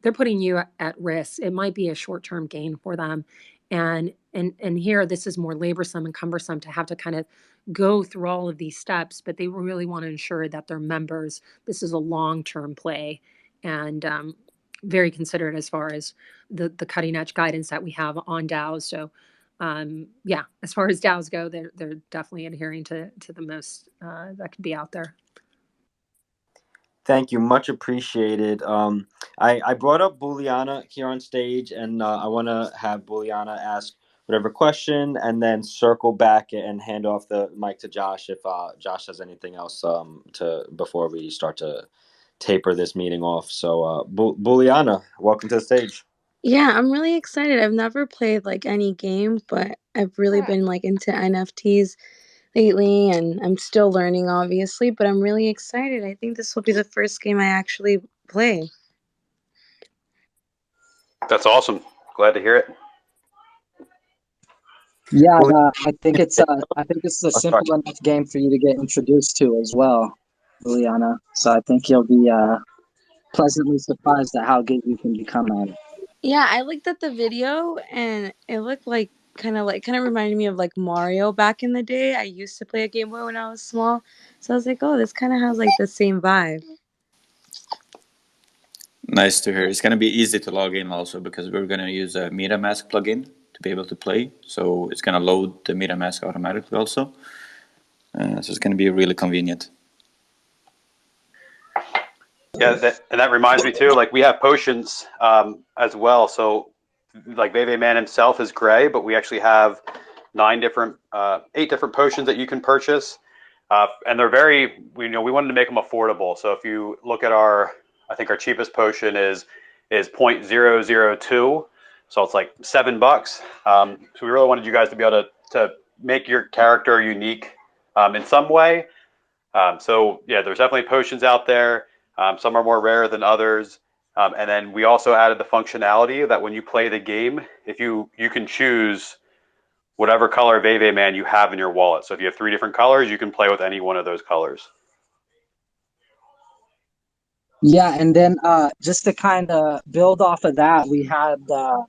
they're putting you at risk. It might be a short-term gain for them. And here, this is more laborsome and cumbersome to have to kind of go through all of these steps, but they really want to ensure that their members, this is a long-term play, and very considerate as far as the cutting edge guidance that we have on DAOs. So yeah, as far as DAOs go, they're definitely adhering to the most that could be out there. Thank you. Much appreciated. I brought up Buliana here on stage, and I want to have Buliana ask whatever question and then circle back and hand off the mic to Josh if Josh has anything else before we start to taper this meeting off. So Buliana, welcome to the stage. Yeah, I'm really excited. I've never played like any game, but I've really been like into NFTs lately, and I'm still learning obviously, but I'm really excited. I think this will be the first game I actually play. That's awesome. Glad to hear it. Yeah, I think this is a simple enough game for you to get introduced to as well, Liliana. So I think you'll be pleasantly surprised at how good you can become at it. Yeah, I looked at the video and it looked like kind of reminded me of like Mario back in the day. I used to play a Game Boy when I was small, so I was like, oh, this kind of has like the same vibe. Nice to hear. It's going to be easy to log in also because we're going to use a MetaMask plugin to be able to play. So it's going to load the MetaMask automatically also. So it's going to be really convenient. Yeah, that reminds me too, like we have potions as well. So like Veve Man himself is gray, but we actually have 8 different potions that you can purchase. And they're we wanted to make them affordable. So if you look at I think our cheapest potion is 0.002. So it's like $7. So we really wanted you guys to be able to make your character unique in some way. So yeah, there's definitely potions out there. Some are more rare than others. And then we also added the functionality that when you play the game, if you can choose whatever color Veve Man you have in your wallet. So if you have 3 different colors, you can play with any one of those colors. Yeah, and then just to kind of build off of that, we had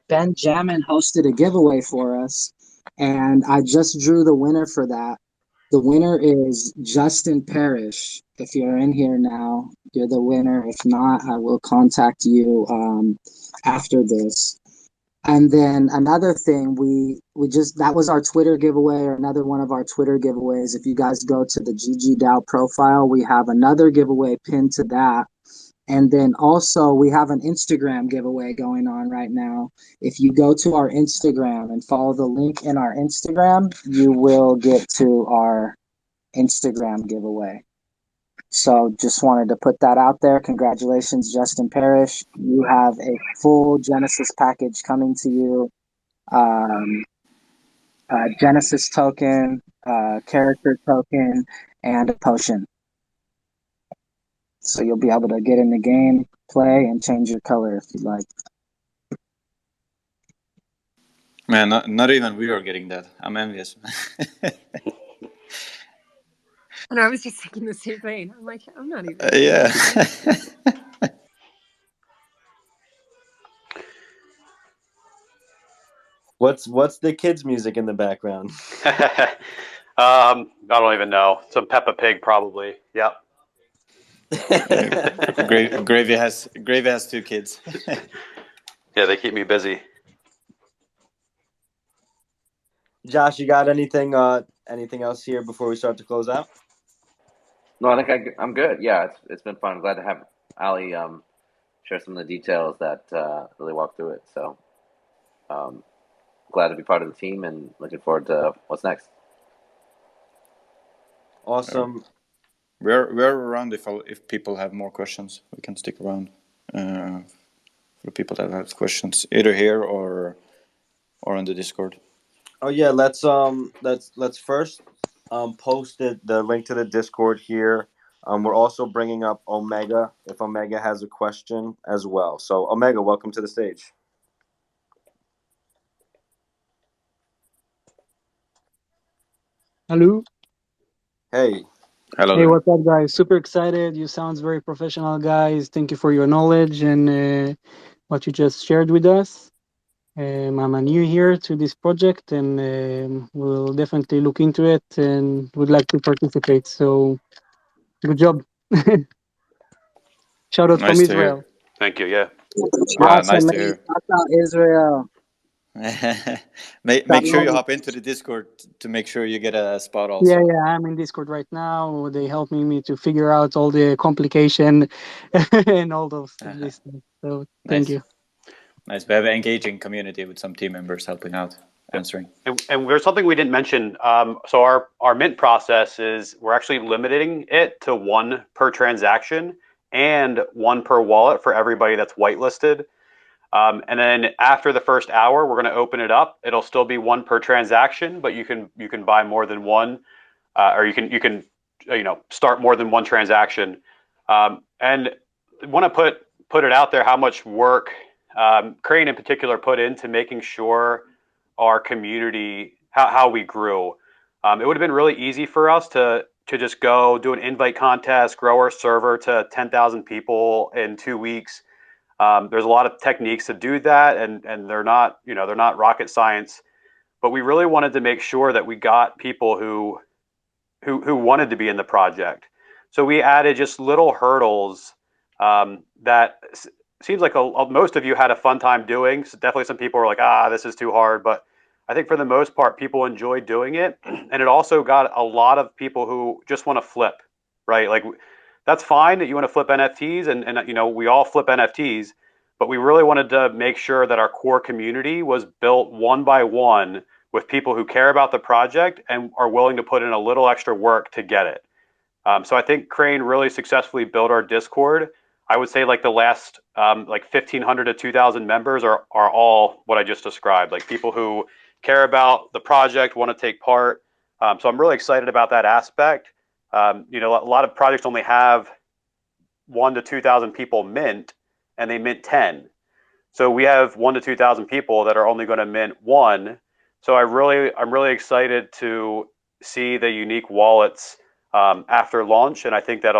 Ben Jamin hosted a giveaway for us, and I just drew the winner for that. The winner is Justin Parrish. If you're in here now, you're the winner. If not, I will contact you after this. And then another thing, we just that was our Twitter giveaway, or another one of our Twitter giveaways. If you guys go to the GG DAO profile, we have another giveaway pinned to that. And then also we have an Instagram giveaway going on right now. If you go to our Instagram and follow the link in our Instagram, you will get to our Instagram giveaway. So just wanted to put that out there. Congratulations, Justin Parrish. You have a full Genesis package coming to you. Genesis token, character token, and a potion. So you'll be able to get in the game, play, and change your color if you'd like. Man, not even we are getting that. I'm envious. And I was just thinking the same thing. I'm like, I'm not even. Yeah. What's the kids' music in the background? I don't even know. Some Peppa Pig, probably. Yep. Gravy has 2 kids. Yeah, they keep me busy. Josh, you got anything else here before we start to close out? No, I think I'm good. Yeah, it's been fun. I'm glad to have Ali share some of the details that really walk through it. So glad to be part of the team and looking forward to what's next. Awesome. We're around if people have more questions. We can stick around for people that have questions, either here or on the Discord. Oh yeah, let's first post the link to the Discord here. We're also bringing up Omega if Omega has a question as well. So Omega, welcome to the stage. Hello. Hey. Hello. Hey, what's up, guys? Super excited. You sounds very professional, guys. Thank you for your knowledge and what you just shared with us. I'm a new here to this project, and we'll definitely look into it and would like to participate. So, good job. Shout out Nice from to hear. Israel. Thank you. Yeah. Nice to hear. Shout out Israel. Make sure you hop into the Discord to make sure you get a spot also. Yeah, I'm in Discord right now. They helping me to figure out all the complication and all those this stuff. So thank you. Nice. We have an engaging community with some team members helping out, answering. And there's something we didn't mention. So our mint process is we're actually limiting it to 1 per transaction and 1 per wallet for everybody that's whitelisted. And then after the first hour, we're going to open it up. It'll still be 1 per transaction, but you can buy more than 1, or you can start more than 1 transaction. And want to put it out there how much work Crane in particular put into making sure our community how we grew. It would have been really easy for us to just go do an invite contest, grow our server to 10,000 people in 2 weeks. There's a lot of techniques to do that, and they're not rocket science. But we really wanted to make sure that we got people who wanted to be in the project. So we added just little hurdles that seems like most of you had a fun time doing. So definitely some people were like, this is too hard. But I think for the most part, people enjoyed doing it. And it also got a lot of people who just want to flip, right? Like, that's fine that you want to flip NFTs, and we all flip NFTs, but we really wanted to make sure that our core community was built 1 by 1 with people who care about the project and are willing to put in a little extra work to get it. So I think Crane really successfully built our Discord. I would say like the last 1,500 to 2,000 members are all what I just described, like people who care about the project, want to take part. So I'm really excited about that aspect. You know, a lot of projects only have 1,000 to 2,000 people mint, and they mint 10. So we have 1,000 to 2,000 people that are only going to mint one. So I'm really excited to see the unique wallets after launch, and I think that's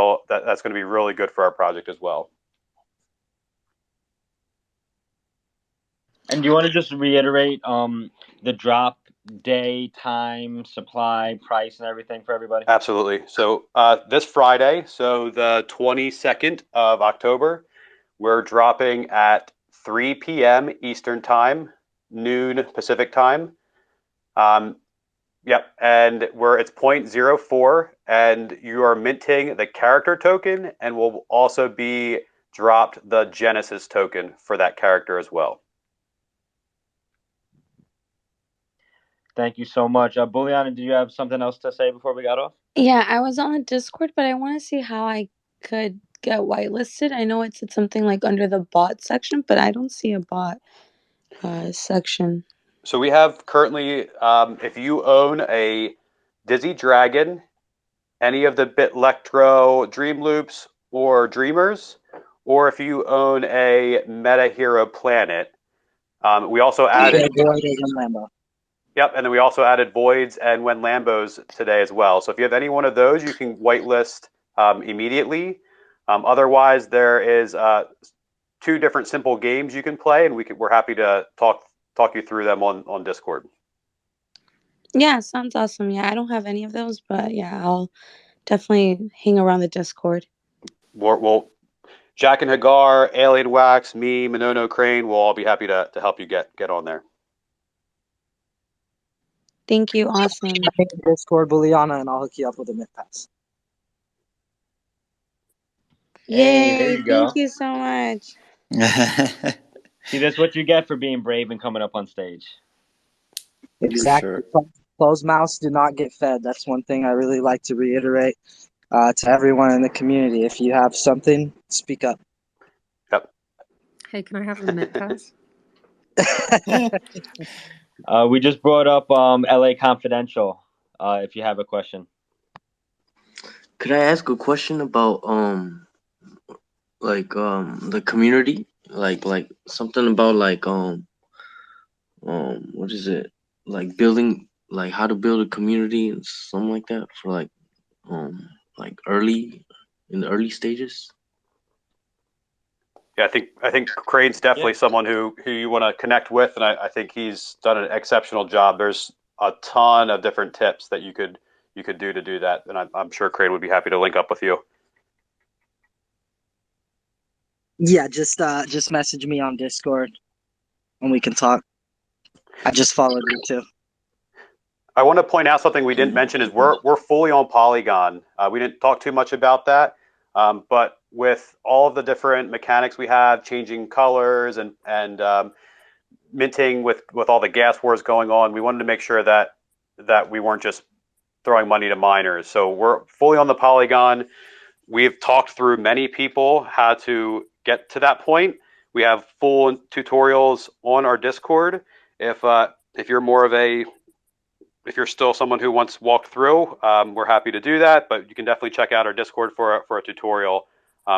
going to be really good for our project as well. And do you want to just reiterate the drop day, time, supply, price, and everything for everybody? Absolutely. So this Friday, so the 22nd of October, we're dropping at 3 p.m. Eastern Time, noon Pacific Time. Yep, and it's 0.04, and you are minting the character token, and will also be dropped the Genesis token for that character as well. Thank you so much. Bulliana, do you have something else to say before we got off? Yeah, I was on the Discord, but I want to see how I could get whitelisted. I know it said something like under the bot section, but I don't see a bot section. So we have currently, if you own a Dizzy Dragon, any of the Bitlectro Dream Loops or Dreamers, or if you own a Meta Hero Planet, we also added. Yep, and then we also added Voids and When Lambos today as well. So if you have any one of those, you can whitelist immediately. Otherwise, there is 2 different simple games you can play, and we're happy to talk you through them on Discord. Yeah, sounds awesome. Yeah, I don't have any of those, but yeah, I'll definitely hang around the Discord. We'll Jack and Hagar, Alien Wax, me, Monono Crane, we'll all be happy to help you get on there. Thank you. Awesome. Discord, Bulliana, and I'll hook you up with a mint pass. Hey, Yay! there you go. Thank you so much. See, that's what you get for being brave and coming up on stage. Exactly. Sure. Closed mouths do not get fed. That's one thing I really like to reiterate to everyone in the community. If you have something, speak up. Yep. Hey, can I have a mint pass? We just brought up LA Confidential. If you have a question. Could I ask a question about the community? Like something about what is it? Like building, like how to build a community and something like that for like early in the early stages. Yeah, I think Crane's definitely someone who you want to connect with, and I think he's done an exceptional job. There's a ton of different tips that you could do that, and I'm sure Crane would be happy to link up with you. Yeah, just message me on Discord, and we can talk. I just followed you too. I want to point out something we didn't mention is we're fully on Polygon. We didn't talk too much about that, but with all of the different mechanics we have, changing colors and minting with all the gas wars going on, we wanted to make sure that we weren't just throwing money to miners. So we're fully on the Polygon. We've talked through many people how to get to that point. We have full tutorials on our Discord. If you're more of if you're still someone who wants walked through, we're happy to do that, but you can definitely check out our Discord for a tutorial.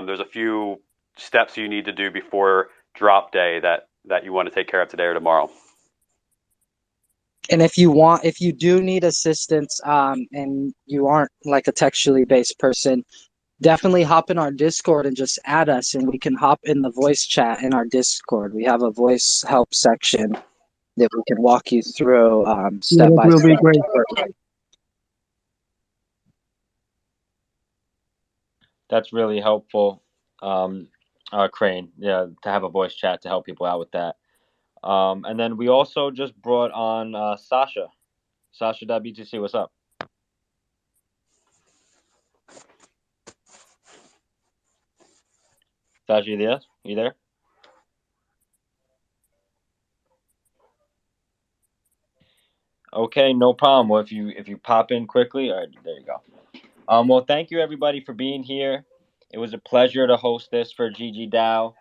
There's a few steps you need to do before drop day that you want to take care of today or tomorrow. And if you do need assistance, and you aren't like a textually based person, definitely hop in our Discord and just add us, and we can hop in the voice chat in our Discord. We have a voice help section that we can walk you through step by step. Will be great. That's really helpful, Crane. Yeah, to have a voice chat to help people out with that. And then we also just brought on Sasha. Sasha.btc, what's up? Sasha, you there? You there? Okay, no problem. Well, if you pop in quickly, all right, there you go. Well, thank you everybody for being here. It was a pleasure to host this for GG DAO.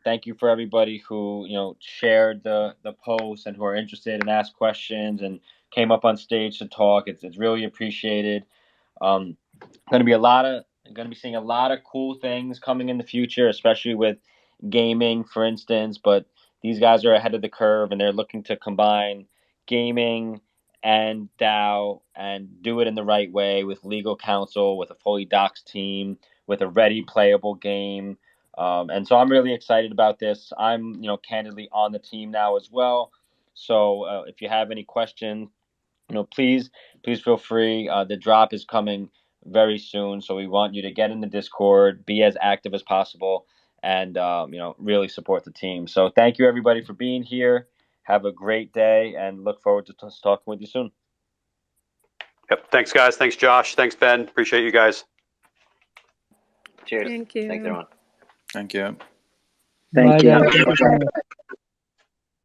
Thank you for everybody who shared the post and who are interested and asked questions and came up on stage to talk. It's really appreciated. going to be seeing a lot of cool things coming in the future, especially with gaming, for instance. But these guys are ahead of the curve, and they're looking to combine gaming and DAO and do it in the right way with legal counsel, with a fully doxed team, with a ready playable game. And so I'm really excited about this. I'm, candidly on the team now as well. So if you have any questions, please feel free. The drop is coming very soon, so we want you to get in the Discord, be as active as possible, and really support the team. So thank you everybody for being here. Have a great day, and look forward to talking with you soon. Yep. Thanks, guys. Thanks, Josh. Thanks, Ben. Appreciate you guys. Cheers. Thank you. Thanks, everyone. Thank you. Thank Bye, you. guys. Thank you so much.